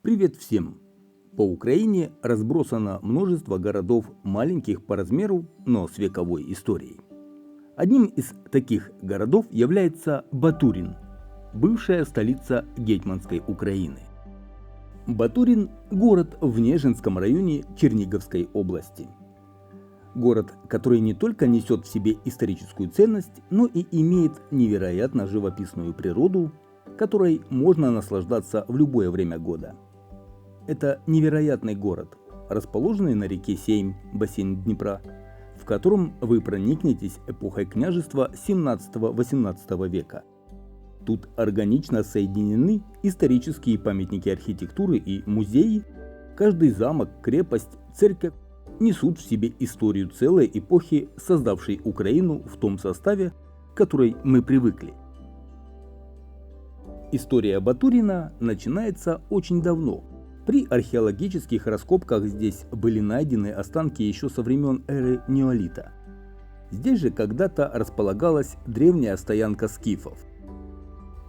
Привет всем! По Украине разбросано множество городов маленьких по размеру, но с вековой историей. Одним из таких городов является Батурин, бывшая столица Гетманской Украины. Батурин – город в Нежинском районе Черниговской области. Город, который не только несет в себе историческую ценность, но и имеет невероятно живописную природу, которой можно наслаждаться в любое время года. Это невероятный город, расположенный на реке Сейм, бассейн Днепра, в котором вы проникнетесь эпохой княжества 17-18 века. Тут органично соединены исторические памятники архитектуры и музеи. Каждый замок, крепость, церковь несут в себе историю целой эпохи, создавшей Украину в том составе, к которой мы привыкли. История Батурина начинается очень давно. При археологических раскопках здесь были найдены останки еще со времен эры неолита. Здесь же когда-то располагалась древняя стоянка скифов.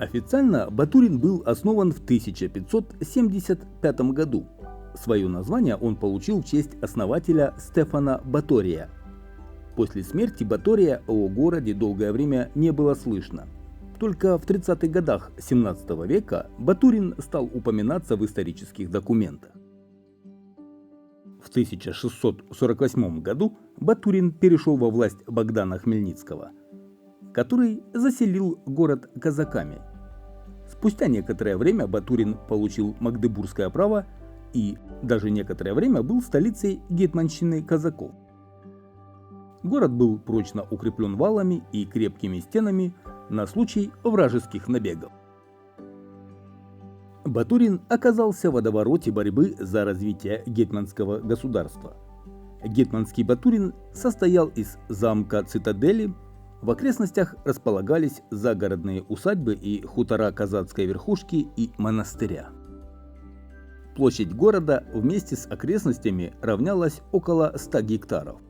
Официально Батурин был основан в 1575 году. Свое название он получил в честь основателя Стефана Батория. После смерти Батория о городе долгое время не было слышно. Только в 30-х годах 17 века Батурин стал упоминаться в исторических документах. В 1648 году Батурин перешел во власть Богдана Хмельницкого, который заселил город казаками. Спустя некоторое время Батурин получил магдебургское право и даже некоторое время был столицей гетманщины казаков. Город был прочно укреплен валами и крепкими стенами на случай вражеских набегов. Батурин оказался в водовороте борьбы за развитие гетманского государства. Гетманский Батурин состоял из замка-цитадели, в окрестностях располагались загородные усадьбы и хутора казацкой верхушки и монастыря. Площадь города вместе с окрестностями равнялась около 100 гектаров.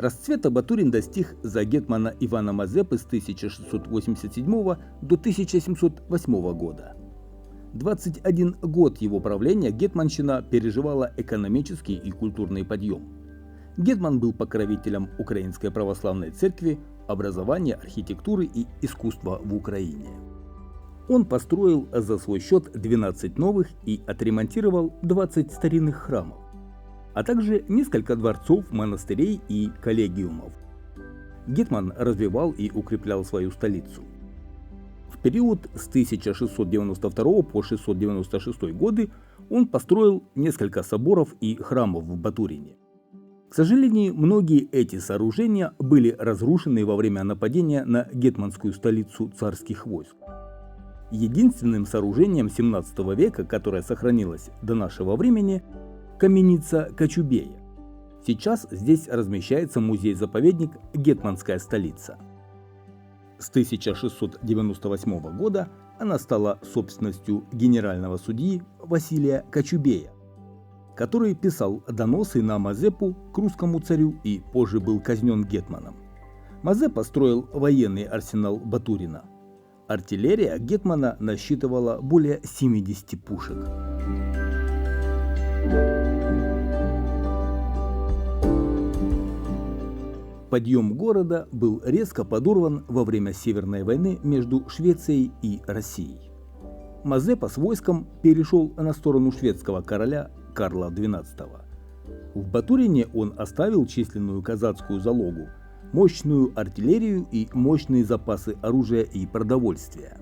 Расцвета Батурин достиг за гетмана Ивана Мазепы с 1687 до 1708 года. 21 год его правления гетманщина переживала экономический и культурный подъем. Гетман был покровителем Украинской православной церкви, образования, архитектуры и искусства в Украине. Он построил за свой счет 12 новых и отремонтировал 20 старинных храмов, а также несколько дворцов, монастырей и коллегиумов. Гетман развивал и укреплял свою столицу. В период с 1692 по 696 годы он построил несколько соборов и храмов в Батурине. К сожалению, многие эти сооружения были разрушены во время нападения на гетманскую столицу царских войск. Единственным сооружением 17 века, которое сохранилось до нашего времени, каменица Кочубея. Сейчас здесь размещается музей-заповедник «Гетманская столица». С 1698 года она стала собственностью генерального судьи Василия Кочубея, который писал доносы на Мазепу к русскому царю и позже был казнен гетманом. Мазепа строил военный арсенал Батурина. Артиллерия гетмана насчитывала более 70 пушек. Подъем города был резко подорван во время Северной войны между Швецией и Россией. Мазепа с войском перешел на сторону шведского короля Карла XII. В Батурине он оставил численную казацкую залогу, мощную артиллерию и мощные запасы оружия и продовольствия.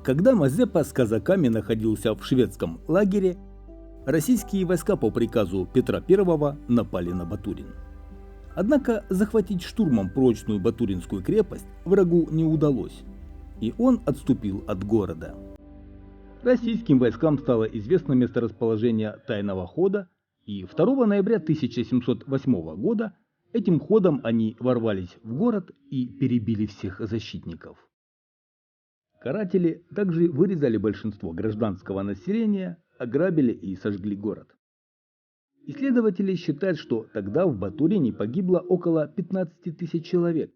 Когда Мазепа с казаками находился в шведском лагере, российские войска по приказу Петра I напали на Батурин. Однако захватить штурмом прочную Батуринскую крепость врагу не удалось, и он отступил от города. Российским войскам стало известно месторасположение тайного хода, и 2 ноября 1708 года этим ходом они ворвались в город и перебили всех защитников. Каратели также вырезали большинство гражданского населения, ограбили и сожгли город. Исследователи считают, что тогда в Батурине погибло около 15 тысяч человек.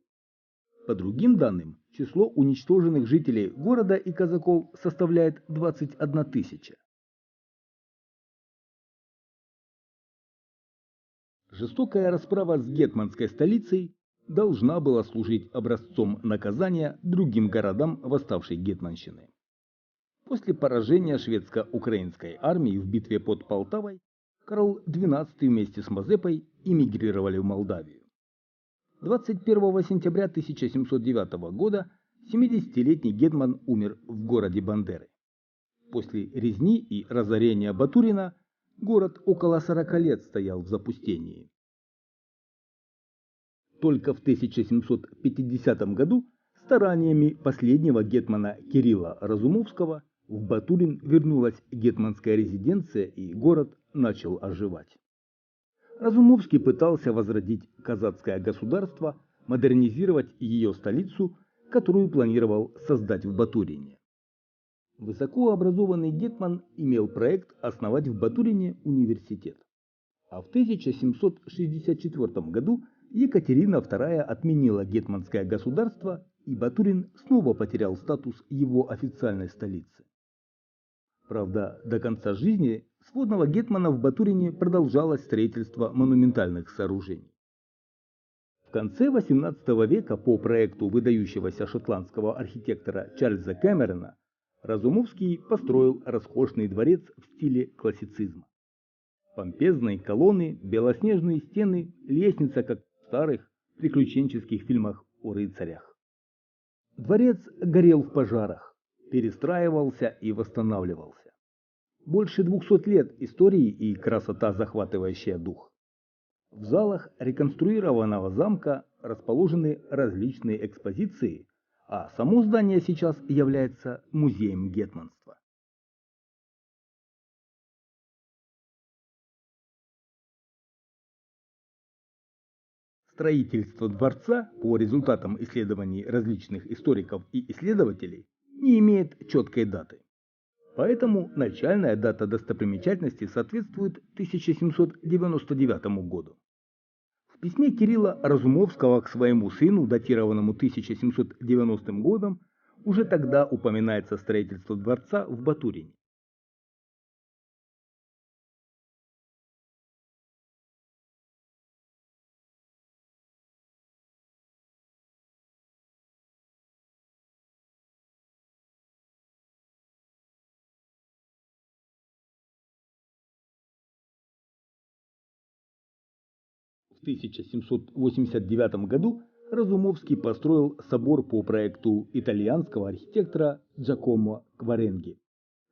По другим данным, число уничтоженных жителей города и казаков составляет 21 тысяча. Жестокая расправа с гетманской столицей должна была служить образцом наказания другим городам восставшей гетманщины. После поражения шведско-украинской армии в битве под Полтавой Карл XII вместе с Мазепой эмигрировали в Молдавию. 21 сентября 1709 года 70-летний гетман умер в городе Бандеры. После резни и разорения Батурина город около 40 лет стоял в запустении. Только в 1750 году стараниями последнего гетмана Кирилла Разумовского в Батурин вернулась гетманская резиденция, и город начал оживать. Разумовский пытался возродить казацкое государство, модернизировать ее столицу, которую планировал создать в Батурине. Высокообразованный гетман имел проект основать в Батурине университет. А в 1764 году Екатерина II отменила гетманское государство, и Батурин снова потерял статус его официальной столицы. Правда, до конца жизни сводного гетмана в Батурине продолжалось строительство монументальных сооружений. В конце XVIII века по проекту выдающегося шотландского архитектора Чарльза Кэмерона Разумовский построил роскошный дворец в стиле классицизма. Помпезные колонны, белоснежные стены, лестница, как в старых приключенческих фильмах о рыцарях. Дворец горел в пожарах, перестраивался и восстанавливался. Больше 200 лет истории и красота, захватывающая дух. В залах реконструированного замка расположены различные экспозиции, а само здание сейчас является музеем гетманства. Строительство дворца, по результатам исследований различных историков и исследователей, не имеет четкой даты. Поэтому начальная дата достопримечательности соответствует 1799 году. В письме Кирилла Разумовского к своему сыну, датированному 1790 годом, уже тогда упоминается строительство дворца в Батурине. В 1789 году Разумовский построил собор по проекту итальянского архитектора Джакомо Кваренги,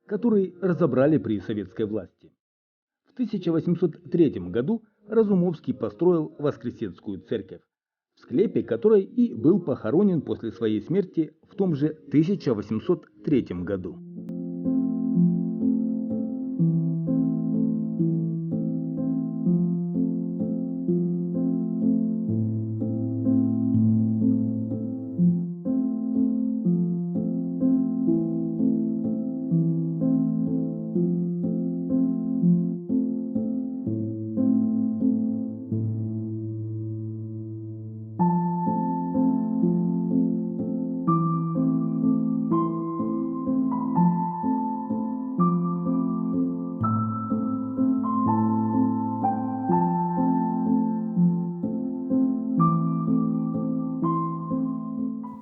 который разобрали при советской власти. В 1803 году Разумовский построил Воскресенскую церковь, в склепе которой и был похоронен после своей смерти в том же 1803 году.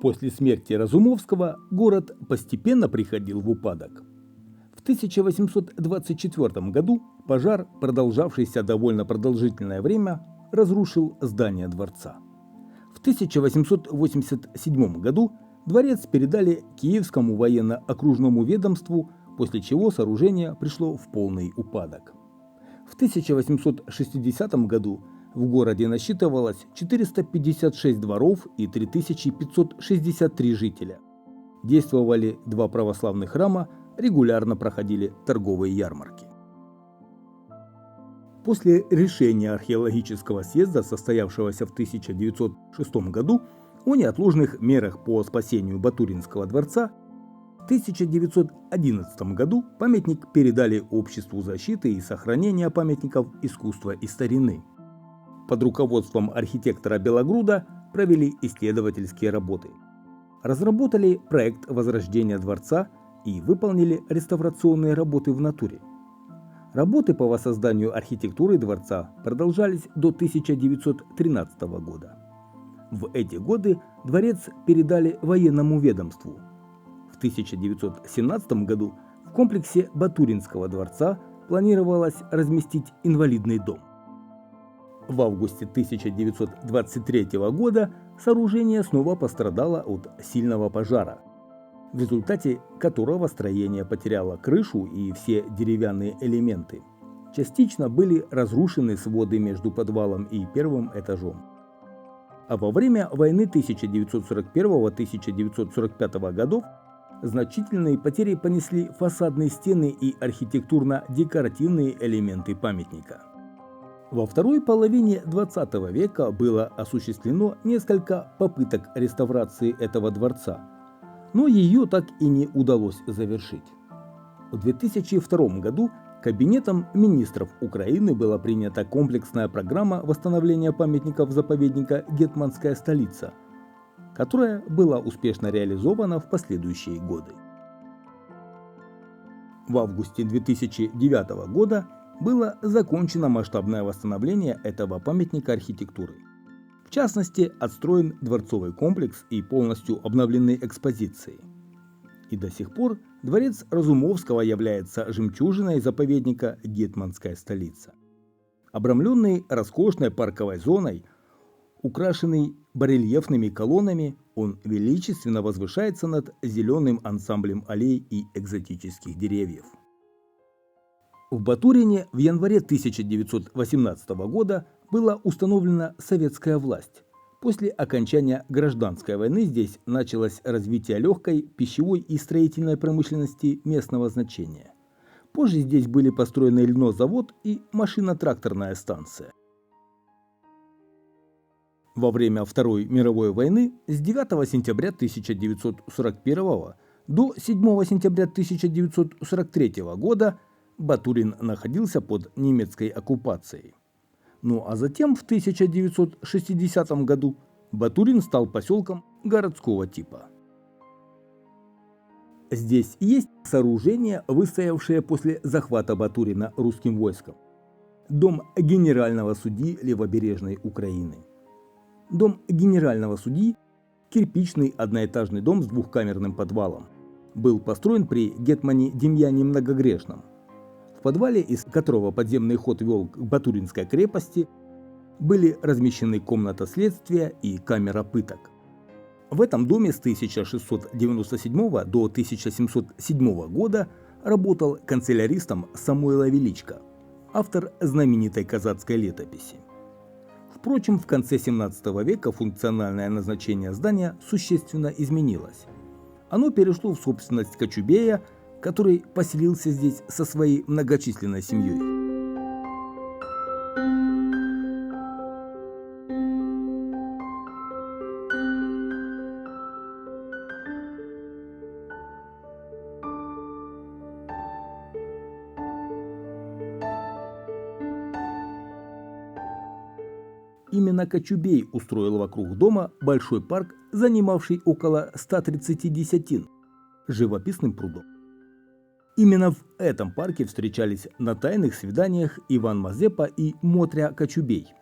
После смерти Разумовского город постепенно приходил в упадок. В 1824 году пожар, продолжавшийся довольно продолжительное время, разрушил здание дворца. В 1887 году дворец передали Киевскому военно-окружному ведомству, после чего сооружение пришло в полный упадок. В 1860 году в городе насчитывалось 456 дворов и 3563 жителя. Действовали два православных храма, регулярно проходили торговые ярмарки. После решения археологического съезда, состоявшегося в 1906 году, о неотложных мерах по спасению Батуринского дворца, в 1911 году памятник передали Обществу защиты и сохранения памятников искусства и старины. Под руководством архитектора Белогруда провели исследовательские работы. Разработали проект возрождения дворца и выполнили реставрационные работы в натуре. Работы по воссозданию архитектуры дворца продолжались до 1913 года. В эти годы дворец передали военному ведомству. В 1917 году в комплексе Батуринского дворца планировалось разместить инвалидный дом. В августе 1923 года сооружение снова пострадало от сильного пожара, в результате которого строение потеряло крышу и все деревянные элементы. Частично были разрушены своды между подвалом и первым этажом. А во время войны 1941-1945 годов значительные потери понесли фасадные стены и архитектурно-декоративные элементы памятника. Во второй половине XX века было осуществлено несколько попыток реставрации этого дворца, но ее так и не удалось завершить. В 2002 году Кабинетом министров Украины была принята комплексная программа восстановления памятников заповедника «Гетманская столица», которая была успешно реализована в последующие годы. В августе 2009 года было закончено масштабное восстановление этого памятника архитектуры. В частности, отстроен дворцовый комплекс и полностью обновлены экспозиции. И до сих пор дворец Разумовского является жемчужиной заповедника «Гетманская столица». Обрамленный роскошной парковой зоной, украшенный барельефными колоннами, он величественно возвышается над зеленым ансамблем аллей и экзотических деревьев. В Батурине в январе 1918 года была установлена советская власть. После окончания гражданской войны здесь началось развитие легкой, пищевой и строительной промышленности местного значения. Позже здесь были построены льнозавод и машино-тракторная станция. Во время Второй мировой войны с 9 сентября 1941 до 7 сентября 1943 года Батурин находился под немецкой оккупацией. Ну а затем в 1960 году Батурин стал поселком городского типа. Здесь есть сооружения, выстоявшие после захвата Батурина русским войском. Дом генерального судьи Левобережной Украины. Дом генерального судьи – кирпичный одноэтажный дом с двухкамерным подвалом. Был построен при гетмане Демьяне Многогрешном. В подвале, из которого подземный ход вел к Батуринской крепости, были размещены комната следствия и камера пыток. В этом доме с 1697 до 1707 года работал канцеляристом Самойло Величко, автор знаменитой казацкой летописи. Впрочем, в конце 17 века функциональное назначение здания существенно изменилось. Оно перешло в собственность Кочубея, который поселился здесь со своей многочисленной семьей. Именно Кочубей устроил вокруг дома большой парк, занимавший около 130 десятин, с живописным прудом. Именно в этом парке встречались на тайных свиданиях Иван Мазепа и Мотря Кочубей.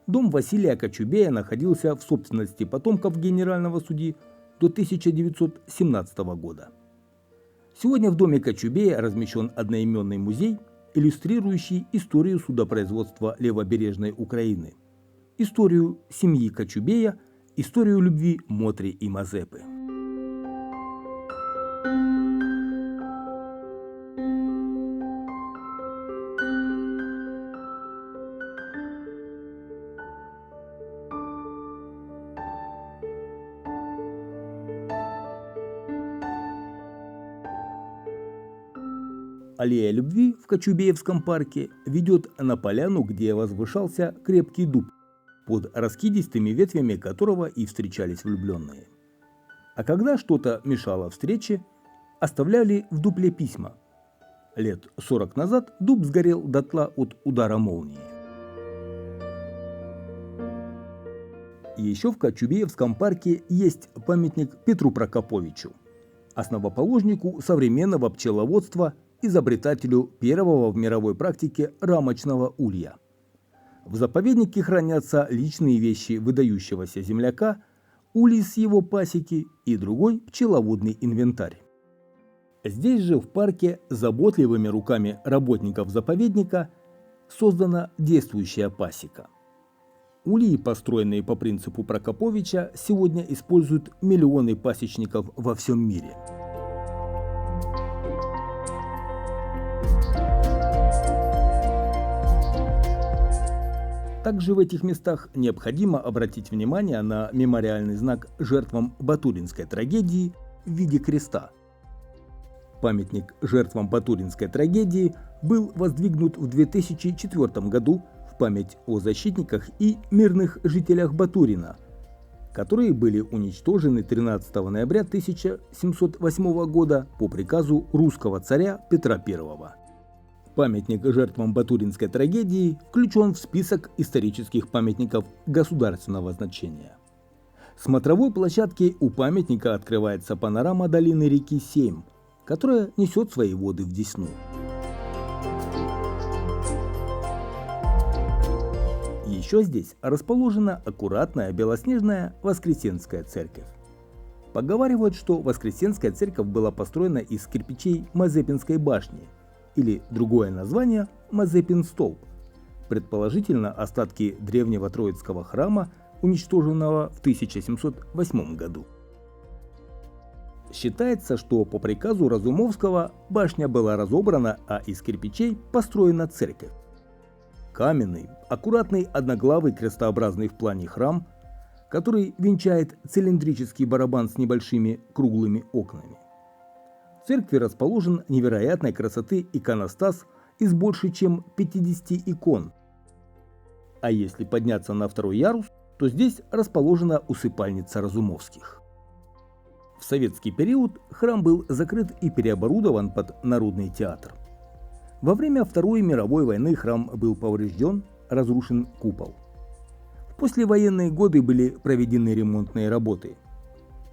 Дом Василия Кочубея находился в собственности потомков генерального судьи до 1917 года. Сегодня в доме Кочубея размещен одноименный музей, иллюстрирующий историю судопроизводства Левобережной Украины, историю семьи Кочубея, историю любви Мотри и Мазепы. Аллея любви в Кочубеевском парке ведет на поляну, где возвышался крепкий дуб, под раскидистыми ветвями которого и встречались влюбленные. А когда что-то мешало встрече, оставляли в дупле письма. Лет 40 назад дуб сгорел дотла от удара молнии. Еще в Кочубеевском парке есть памятник Петру Прокоповичу, основоположнику современного пчеловодства, изобретателю первого в мировой практике рамочного улья. В заповеднике хранятся личные вещи выдающегося земляка, улей с его пасеки и другой пчеловодный инвентарь. Здесь же в парке заботливыми руками работников заповедника создана действующая пасека. Ульи, построенные по принципу Прокоповича, сегодня используют миллионы пасечников во всем мире. Также в этих местах необходимо обратить внимание на мемориальный знак жертвам Батуринской трагедии в виде креста. Памятник жертвам Батуринской трагедии был воздвигнут в 2004 году в память о защитниках и мирных жителях Батурина, которые были уничтожены 13 ноября 1708 года по приказу русского царя Петра I. Памятник жертвам Батуринской трагедии включен в список исторических памятников государственного значения. С смотровой площадки у памятника открывается панорама долины реки Сейм, которая несет свои воды в Десну. Еще здесь расположена аккуратная белоснежная Воскресенская церковь. Поговаривают, что Воскресенская церковь была построена из кирпичей Мазепинской башни, или другое название – Мазепин столб, предположительно остатки древнего Троицкого храма, уничтоженного в 1708 году. Считается, что по приказу Разумовского башня была разобрана, а из кирпичей построена церковь. Каменный, аккуратный одноглавый крестообразный в плане храм, который венчает цилиндрический барабан с небольшими круглыми окнами. В церкви расположен невероятной красоты иконостас из больше чем 50 икон. А если подняться на второй ярус, то здесь расположена усыпальница Разумовских. В советский период храм был закрыт и переоборудован под народный театр. Во время Второй мировой войны храм был поврежден, разрушен купол. В послевоенные годы были проведены ремонтные работы.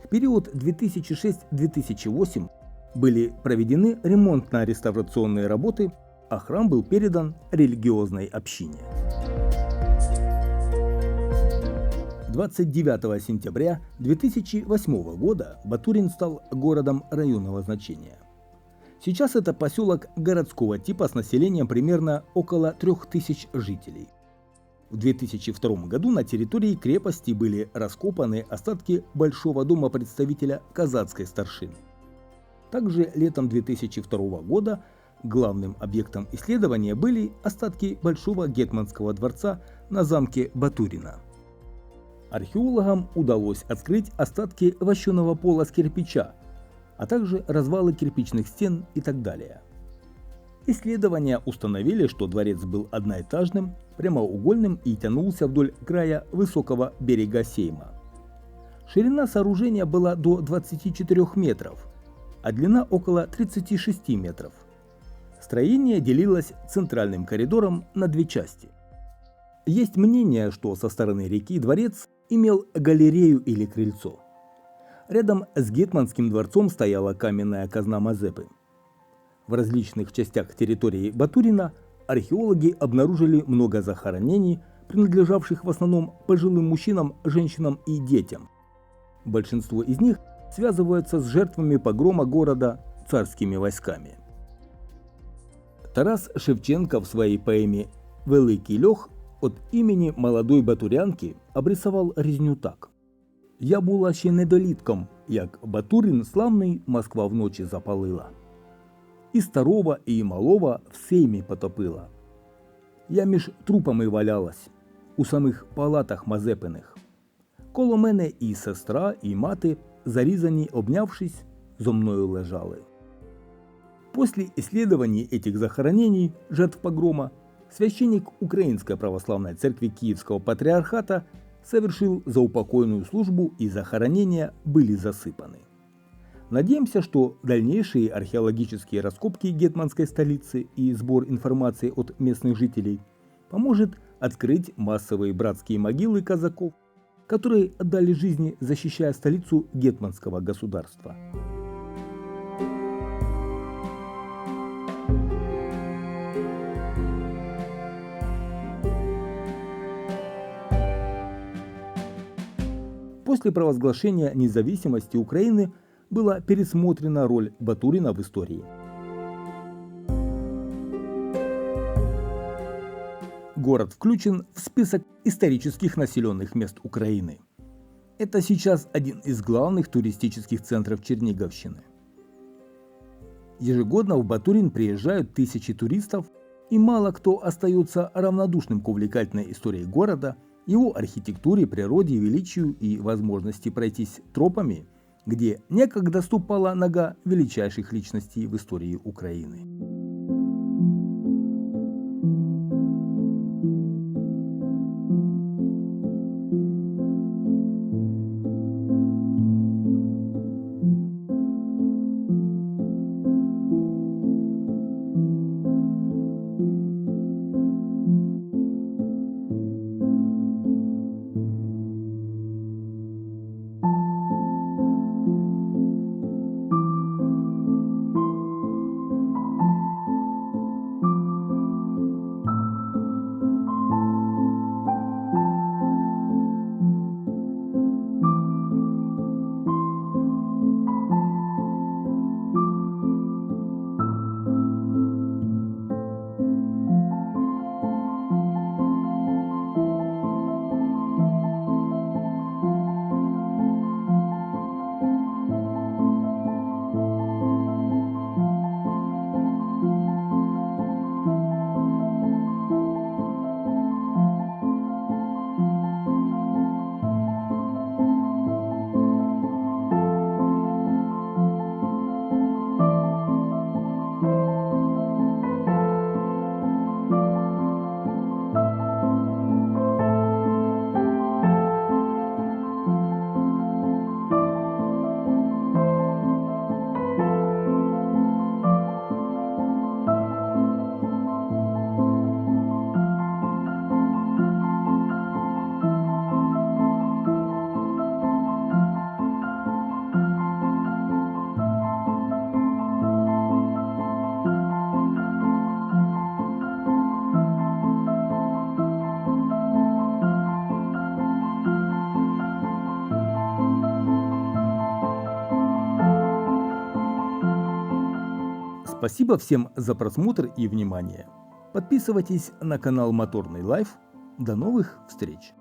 В период 2006-2008 были проведены ремонтно-реставрационные работы, а храм был передан религиозной общине. 29 сентября 2008 года Батурин стал городом районного значения. Сейчас это поселок городского типа с населением примерно около 3000 жителей. В 2002 году на территории крепости были раскопаны остатки большого дома представителя казацкой старшины. Также летом 2002 года главным объектом исследования были остатки Большого гетманского дворца на замке Батурина. Археологам удалось открыть остатки вощеного пола с кирпича, а также развалы кирпичных стен и так далее. Исследования установили, что дворец был одноэтажным, прямоугольным и тянулся вдоль края высокого берега Сейма. Ширина сооружения была до 24 метров, а длина около 36 метров. Строение делилось центральным коридором на две части. Есть мнение, что со стороны реки дворец имел галерею или крыльцо. Рядом с Гетманским дворцом стояла каменная казна Мазепы. В различных частях территории Батурина археологи обнаружили много захоронений, принадлежавших в основном пожилым мужчинам, женщинам и детям. Большинство из них связываются с жертвами погрома города царскими войсками. Тарас Шевченко в своей поэме «Великий льох» от імені молодої батурянки обрисував резню так. «Я була ще недолітком, як Батурин славний Москва вночі запалила. І старого, і малого в сеймі потопила. Я між трупами валялась, у самих палатах Мазепиних. Коло мене і сестра, і мати, зарізані, обнявшись, зо мною лежали». После исследований этих захоронений, жертв погрома, священник Украинской Православной Церкви Киевского Патриархата совершил заупокойную службу, и захоронения были засыпаны. Надеемся, что дальнейшие археологические раскопки гетманской столицы и сбор информации от местных жителей поможет открыть массовые братские могилы казаков, которые отдали жизни, защищая столицу гетманского государства. После провозглашения независимости Украины была пересмотрена роль Батурина в истории. Город включен в список исторических населенных мест Украины. Это сейчас один из главных туристических центров Черниговщины. Ежегодно в Батурин приезжают тысячи туристов, и мало кто остается равнодушным к увлекательной истории города, его архитектуре, природе, величию и возможности пройтись тропами, где некогда ступала нога величайших личностей в истории Украины. Спасибо всем за просмотр и внимание. Подписывайтесь на канал Моторный Лайф. До новых встреч!